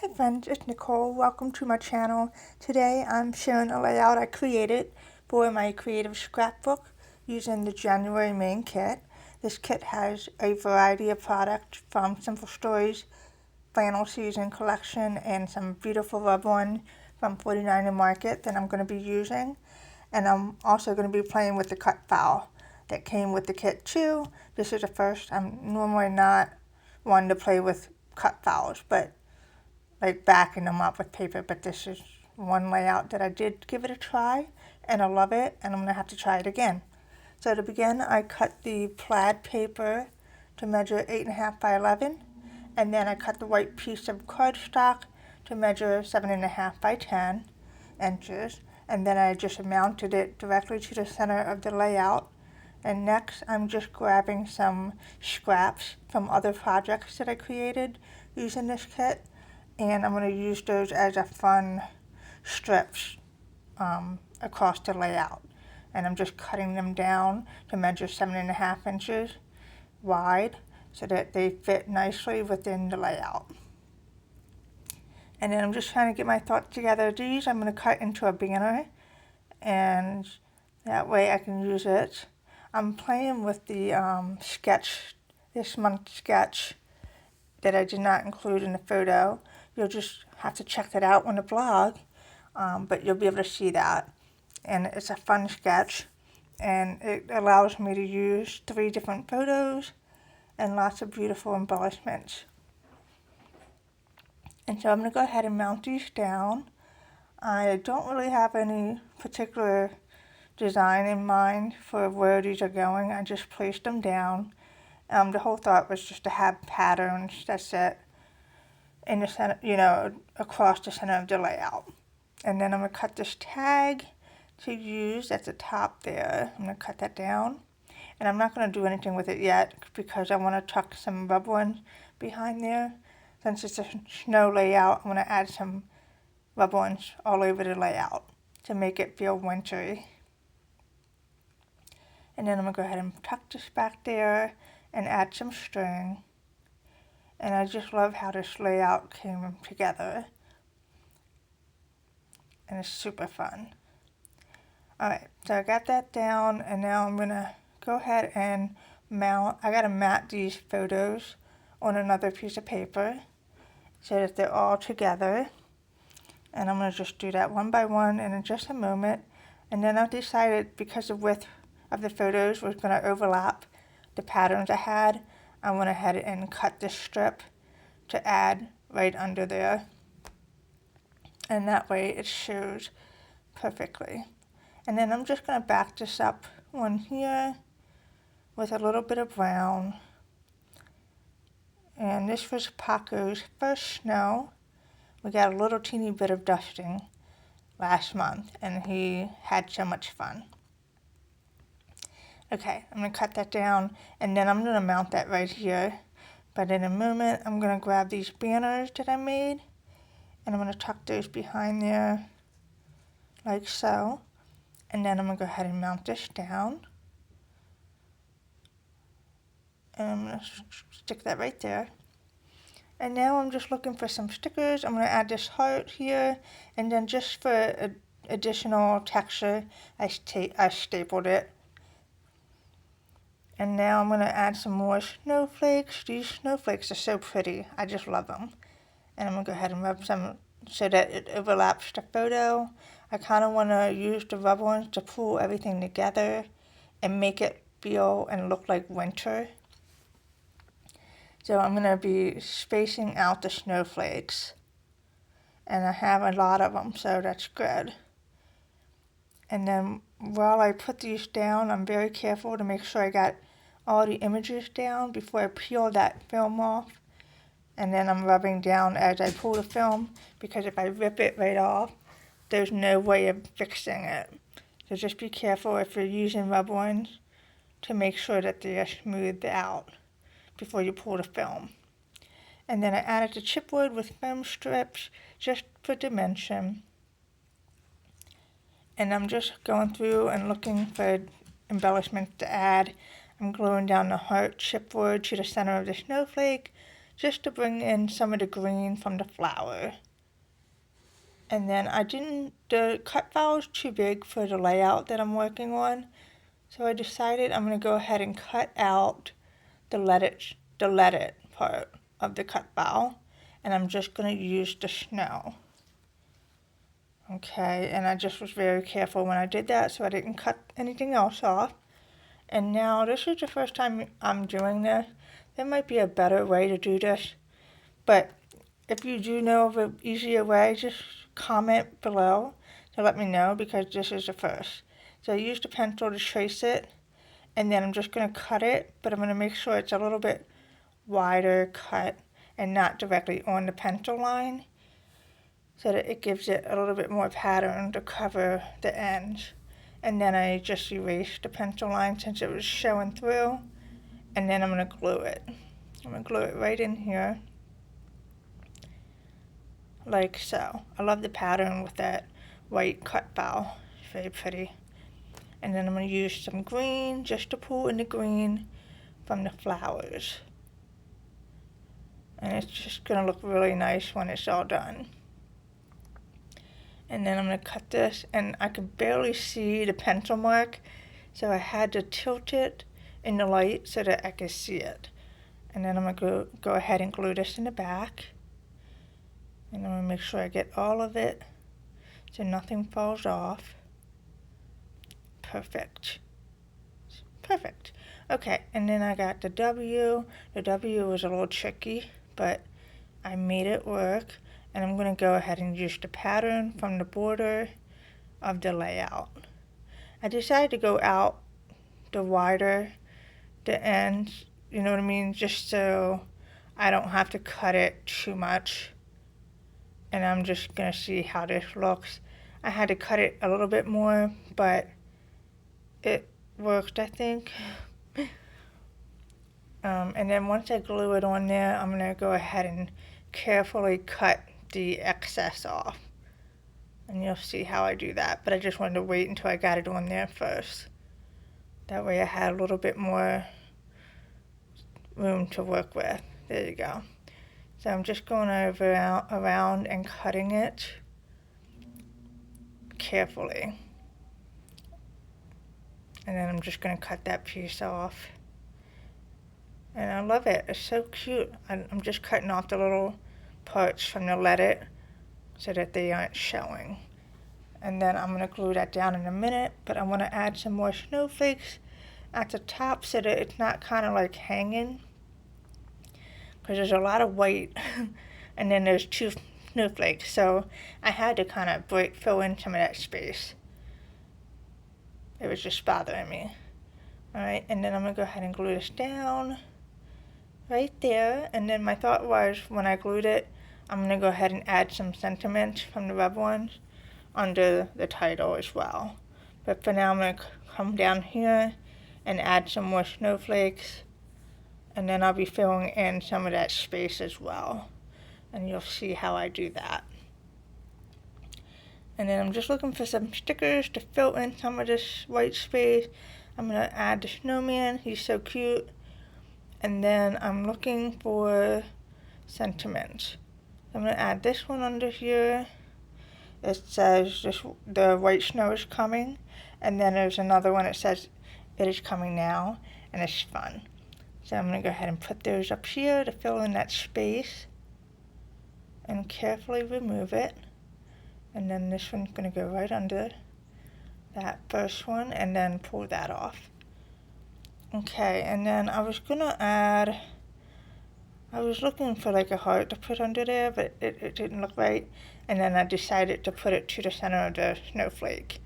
Hi friends, it's Nicole. Welcome to my channel. Today I'm sharing a layout I created for my Creative Scrapbook using the January main kit. This kit has a variety of products from Simple Stories, Flannel Season Collection, and some beautiful Rub-Ons from 49 ers Market that I'm going to be using. And I'm also going to be playing with the cut file that came with the kit too. This is the first. I'm normally not one to play with cut files, but like backing them up with paper, but this is one layout that I did give it a try and I love it, and I'm gonna have to try it again. So to begin, I cut the plaid paper to measure 8.5 by 11, and then I cut the white piece of cardstock to measure 7.5 by 10 inches, and then I just mounted it directly to the center of the layout. And next I'm just grabbing some scraps from other projects that I created using this kit, and I'm going to use those as a fun strips across the layout. And I'm just cutting them down to measure 7.5 inches wide so that they fit nicely within the layout. And then I'm just trying to get my thoughts together. These I'm going to cut into a banner, and that way I can use it. I'm playing with the sketch, this month's sketch that I did not include in the photo. You'll just have to check that out on the blog, but you'll be able to see that. And it's a fun sketch, and it allows me to use 3 different photos and lots of beautiful embellishments. And so I'm going to go ahead and mount these down. I don't really have any particular design in mind for where these are going. I just placed them down. The whole thought was just to have patterns, that's it, in the center, across the center of the layout. And then I'm going to cut this tag to use at the top there. I'm going to cut that down. And I'm not going to do anything with it yet because I want to tuck some Rub-Ons behind there. Since it's a snow layout, I'm going to add some Rub-Ons all over the layout to make it feel wintry. And then I'm going to go ahead and tuck this back there and add some string. And I just love how this layout came together. And it's super fun. Alright, so I got that down, and now I'm going to go ahead and mount. I got to mat these photos on another piece of paper so that they're all together. And I'm going to just do that one by one in just a moment. And then I've decided, because the width of the photos was going to overlap the patterns I had, I went ahead and cut this strip to add right under there. And that way it shows perfectly. And then I'm just going to back this up on here with a little bit of brown. And this was Paco's first snow. We got a little teeny bit of dusting last month, and he had so much fun. Okay, I'm going to cut that down, and then I'm going to mount that right here. But in a moment, I'm going to grab these banners that I made, and I'm going to tuck those behind there, like so. And then I'm going to go ahead and mount this down. And I'm going to stick that right there. And now I'm just looking for some stickers. I'm going to add this heart here, and then just for additional texture, I stapled it. And now I'm going to add some more snowflakes. These snowflakes are so pretty. I just love them. And I'm going to go ahead and rub some so that it overlaps the photo. I kind of want to use the Rub-Ons to pull everything together and make it feel and look like winter. So I'm going to be spacing out the snowflakes. And I have a lot of them, so that's good. And then while I put these down, I'm very careful to make sure I got all the images down before I peel that film off. And then I'm rubbing down as I pull the film, because if I rip it right off, there's no way of fixing it. So just be careful if you're using Rub-Ons to make sure that they are smoothed out before you pull the film. And then I added the chipboard with foam strips just for dimension. And I'm just going through and looking for embellishments to add. I'm gluing down the heart chipboard to the center of the snowflake just to bring in some of the green from the flower. And then the cut file is too big for the layout that I'm working on, so I decided I'm going to go ahead and cut out the let it part of the cut file, and I'm just going to use the snow. Okay, and I just was very careful when I did that so I didn't cut anything else off. And now this is the first time I'm doing this. There might be a better way to do this, but if you do know of an easier way, just comment below to let me know, because this is the first. So I used a pencil to trace it, and then I'm just going to cut it, but I'm going to make sure it's a little bit wider cut and not directly on the pencil line, so that it gives it a little bit more pattern to cover the ends. And then I just erased the pencil line since it was showing through, and then I'm going to glue it. I'm going to glue it right in here, like so. I love the pattern with that white cut file. It's very pretty. And then I'm going to use some green just to pull in the green from the flowers. And it's just going to look really nice when it's all done. And then I'm going to cut this, and I could barely see the pencil mark, so I had to tilt it in the light so that I could see it. And then I'm going to go ahead and glue this in the back. And I'm going to make sure I get all of it so nothing falls off. Perfect. Perfect. Okay, and then I got the W. The W was a little tricky, but I made it work. And I'm going to go ahead and use the pattern from the border of the layout. I decided to go out the wider the ends, you know what I mean, just so I don't have to cut it too much. And I'm just going to see how this looks. I had to cut it a little bit more, but it worked, I think. And then once I glue it on there, I'm going to go ahead and carefully cut the excess off. And you'll see how I do that. But I just wanted to wait until I got it on there first. That way I had a little bit more room to work with. There you go. So I'm just going around and cutting it carefully. And then I'm just going to cut that piece off. And I love it. It's so cute. I'm just cutting off the little parts from the let it so that they aren't showing. And then I'm going to glue that down in a minute, but I want to add some more snowflakes at the top so that it's not kind of like hanging, because there's a lot of white and then there's 2 snowflakes, so I had to kind of fill in some of that space. It was just bothering me. Alright, and then I'm going to go ahead and glue this down right there. And then my thought was, when I glued it, I'm going to go ahead and add some sentiments from the Rub-Ons under the title as well. But for now, I'm going to come down here and add some more snowflakes, and then I'll be filling in some of that space as well, and you'll see how I do that. And then I'm just looking for some stickers to fill in some of this white space. I'm going to add the snowman. He's so cute. And then I'm looking for sentiments. I'm going to add this one under here. It says the white snow is coming. And then there's another one that says it is coming now. And it's fun. So I'm going to go ahead and put those up here to fill in that space. And carefully remove it. And then this one's going to go right under that first one, and then pull that off. Okay, and then I was looking for like a heart to put under there, but it didn't look right. And then I decided to put it to the center of the snowflake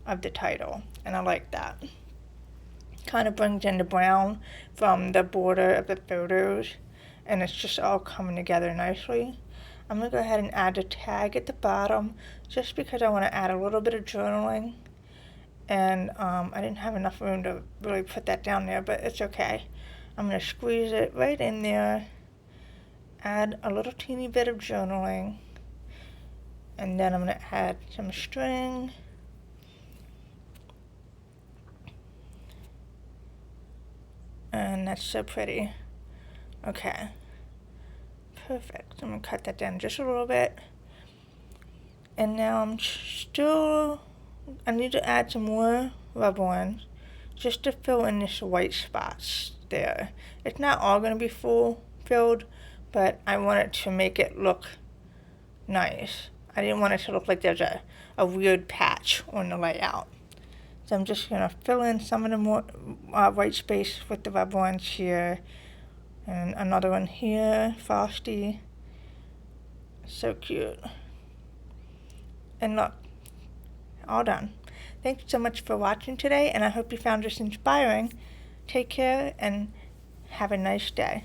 of the title, and I like that. Kind of brings in the brown from the border of the photos, and it's just all coming together nicely. I'm going to go ahead and add a tag at the bottom, just because I want to add a little bit of journaling. And I didn't have enough room to really put that down there, but it's okay. I'm going to squeeze it right in there, add a little teeny bit of journaling, and then I'm going to add some string. And that's so pretty. Okay. Perfect. I'm going to cut that down just a little bit. And now I need to add some more Rub-Ons just to fill in this white spots there. It's not all going to be filled, but I want it to make it look nice. I didn't want it to look like there's a weird patch on the layout. So I'm just going to fill in some of the more white space with the Rub-Ons here. And another one here, Frosty. So cute. And look, all done. Thanks so much for watching today, and I hope you found this inspiring. Take care and have a nice day.